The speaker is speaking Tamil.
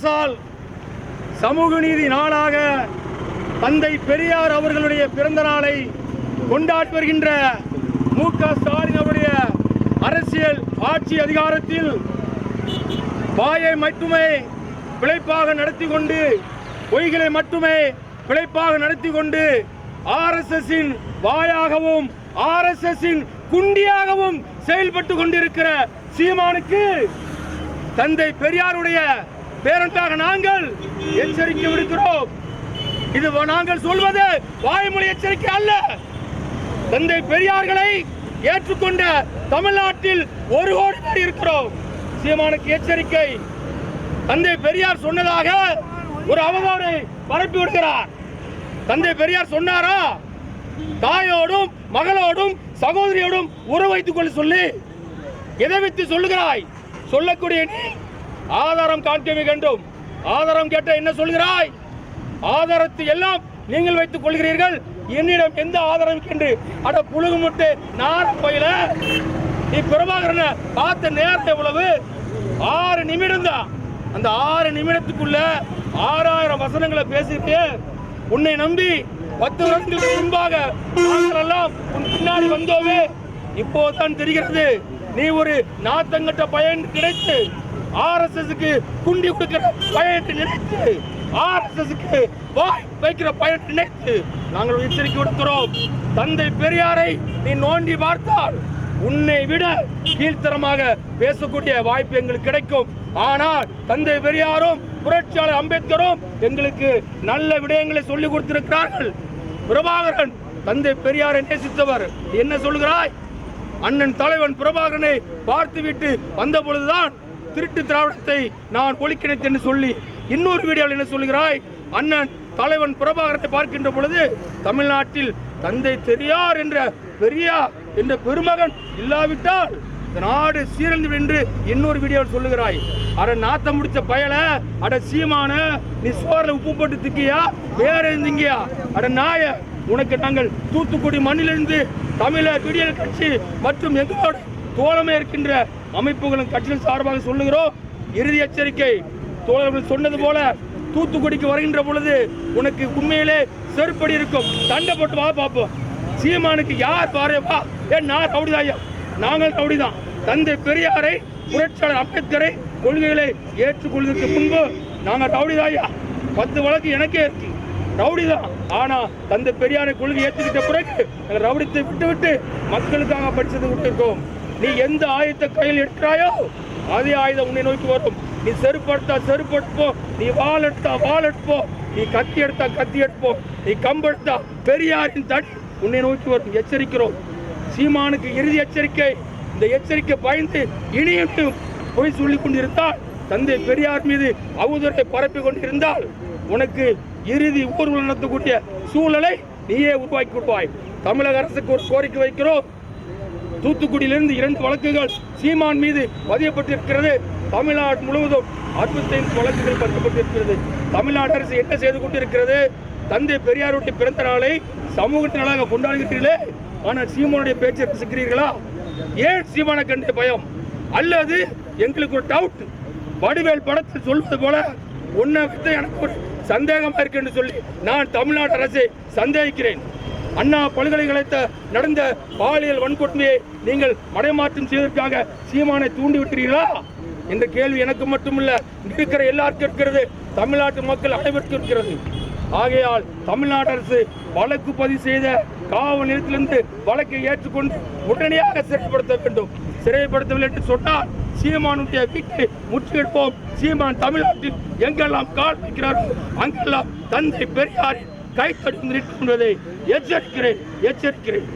அரசால் சமூக நீதி நாளாக தந்தை பெரியார் அவர்களுடைய பிறந்த நாளை கொண்டாடி வருகின்ற மு.க. ஸ்டாலின் அவருடைய அரசியல் ஆட்சி அதிகாரத்தில் வாயை மட்டுமே பிழைப்பாக நடத்தி கொண்டு, பொய்களை மட்டுமே பிழைப்பாக நடத்தி கொண்டு, ஆர்எஸ்எஸ்ஸின் வாயாகவும் ஆர்எஸ்எஸ்ஸின் குண்டியாகவும் செயல்பட்டு கொண்டிருக்கிற சீமானுக்கு தந்தை பெரியாருடைய பேரன்டாக நாங்கள் எச்சரிக்கை விடுக்கிறோம். இது நாங்கள் சொல்வது வாய்மொழி எச்சரிக்கை அல்ல. தந்தை பெரியார்களை ஏற்றுக்கொண்ட தமிழ்நாட்டில் 1 கோடி பேர் இருக்கிறோம். சீமானுக்கு எச்சரிக்கை. தந்தை பெரியார் சொன்னதாக ஒரு அவதூறை பரப்பி விடுகிறார். தந்தை பெரியார் சொன்னாரா? தாயோடும் மகளோடும் சகோதரியோடும் உறவு வைத்துக் கொள்ள சொல்லி எதை வைத்து சொல்லுகிறாய்? சொல்லக்கூடிய நீ ஆதாரம் காண்க வேண்டும். ஆதாரம் கேட்ட என்ன சொல்கிறாய்? ஆதாரத்தை எல்லாம் நீங்கள் வைத்துக் கொள்கிறீர்கள். என்னிடம் எந்த ஆதாரம் என்று அட புழுகு முட்டை நார பயில. நீ பிரபாகரனை பார்த்த நேரத்தை எவ்வளவு? 6 நிமிடம் தான். அந்த 6 நிமிடத்துக்குள்ள 6000 வசனங்களை பேசிட்டு உன்னை நம்பி 10 வருடங்களுக்கு முன்பாக நாங்கள் எல்லாம் உன் பின்னாடி வந்தோமே. இப்போதான் தெரிகிறது நீ ஒரு நாத்தங்கட்ட பயன் நினைத்து, ஆர்எஸ்எஸ்க்கு குண்டி கொடுக்கிற பயன் நினைத்து, ஆர்எஸ்எஸ்க்கு வாய் வைக்கிற பயன் நினைத்து நாங்கள் எச்சரிக்கை விடுக்கிறோம். தந்தை பெரியாரை நீ நோண்டி பார்த்தால் உன்னை விட கீழ்த்தரமாக பேசக்கூடிய வாய்ப்பு எங்களுக்கு கிடைக்கும். ஆனால் தந்தை பெரியாரும் புரட்சியாளர் அம்பேத்கரும் எங்களுக்கு நல்ல விடயங்களை சொல்லிக் கொடுத்திருக்கிறார்கள். பிரபாகரன் தந்தை பெரியாரை நேசித்தவர். என்ன சொல்கிறாய்? அண்ணன் தலைவன் பிரபாகரனை பார்த்துவிட்டு வந்த பொழுதுதான் திருட்டு திராவிடத்தை நான் ஒழிக்கிறேன் என்று சொல்லி இன்னொரு வீடியோவில் என்ன சொல்கிறாய்? அண்ணன் தலைவன் பிரபாகரனை பார்க்கின்ற பொழுது தமிழ்நாட்டில் தந்தை பெரியார் என்ற பெரியார் என்ற பெருமகன் இல்லாவிட்டால் நாடு சீரழிந்து என்று இன்னொரு வீடியோவில் சொல்லுகிறாய். அட நாத்தம் முடிச்ச பயல, அட சீமான, நீ சோறுல உப்பு போட்டு திக்கியா வேற இருந்தீங்கயா? அட நாய, உனக்கு நாங்கள் தூத்துக்குடி மண்ணிலிருந்து தமிழர் விடியல் கட்சி மற்றும் எங்களோட தோழமை இருக்கின்ற அமைப்புகளும் கட்சிகள் சார்பாக சொல்லுகிறோம். இறுதி எச்சரிக்கை. தோழர்கள் சொன்னது போல தூத்துக்குடிக்கு வருகின்ற பொழுது உனக்கு உண்மையிலே செருப்படி இருக்கும். சண்டை போட்டு வா பார்ப்போம். சீமானுக்கு யார் பாரு வா. நான் ரவுடிதாயா, நாங்கள் ரவுடிதான். தந்தை பெரியாரை புரட்சியாளர் அம்பேத்கரை கொள்கைகளை ஏற்றுக்கொள்வதற்கு முன்பு நாங்கள் ரவுடிதாயா. 10 வழக்கு எனக்கே இருக்கு, ரவுடிதான். ஆனா தந்தை பெரியாரை கொள்கை ஏற்றுக்கிட்ட பிறகு ரவுடித்தை விட்டு மக்களுக்காக படிச்சது விட்டு இருக்கோம். நீ எந்த ஆயுதத்தை கையில் எடுக்கிறாயோ அதே ஆயுதம் உன்னை நோக்கி வரும். நீ செருப்பு எடுத்தா செருப்பு எடுப்போம், நீ வாள் எடுத்தா வாள் எடுப்போம், நீ கத்தி எடுத்தா கத்தி எடுப்போம், நீ கம்பு எடுத்தா பெரியாரின் தடி உன்னை நோக்கி வரும். எச்சரிக்கிறோம். சீமானுக்கு இறுதி எச்சரிக்கை. இந்த எச்சரிக்கை பயந்து இனியும் பொய் சொல்லிக் கொண்டிருந்தால், தந்தை பெரியார் மீது அவதூறை பரப்பி கொண்டிருந்தால் உனக்கு இறுதி ஊர்வலம் நடத்தக்கூடிய சூழலை நீயே உருவாக்கி கொடுப்பாய். தமிழக அரசுக்கு ஒரு கோரிக்கை வைக்கிறோம். தூத்துக்குடியிலிருந்து 2 வழக்குகள் சீமான் மீது பதியப்பட்டிருக்கிறது. தமிழ்நாடு முழுவதும் 65 வழக்குகள் பதியப்பட்டிருக்கிறது. தமிழ்நாடு அரசு என்ன செய்து கொண்டிருக்கிறது? தந்தை பெரியாருடைய பிறந்த நாளை சமூக நாளாக கொண்டாடுகிறீர்களே, ஆனால் சீமானுடைய பேச்சை ரசிக்கிறீர்களா? ஏன் சீமான கண்ட பயம்? அல்லது எங்களுக்கு ஒரு டவுட், வடிவேல் படத்தில் சொல்வது போல உன்னை விட்டு எனக்கு ஒரு சந்தேகமா இருக்கு என்று சொல்லி நான் தமிழ்நாடு அரசை சந்தேகிக்கிறேன். அண்ணா பல்கலைக்கழகத்தில் நடந்த பாலியல் வன்கொடுமையை நீங்கள் மடைமாற்றம் செய்வதற்காக சீமானை தூண்டி விட்டீர்களா என்ற கேள்வி எனக்கு மட்டுமல்ல, இருக்கிற எல்லாருக்கும் இருக்கிறது. தமிழ்நாட்டு மக்கள் அனைவருக்கும் இருக்கிறது. ஆகையால் தமிழ்நாடு அரசு வழக்கு பதிவு செய்த காவல் நிலையத்திலிருந்து வழக்கை ஏற்றுக்கொண்டு உடனடியாக சிறைப்படுத்த வேண்டும். சிறைப்படுத்தவில்லை என்று சொன்னால் சீமானுடைய வீட்டை முற்றுகையிடுவோம். சீமான் தமிழ்நாட்டில் எங்கெல்லாம் கால் வைக்கிறார்கள் அங்கெல்லாம் தந்தை பெரியாரின் கைத்தடி நிற்கின்றதை எச்சரிக்கிறேன்.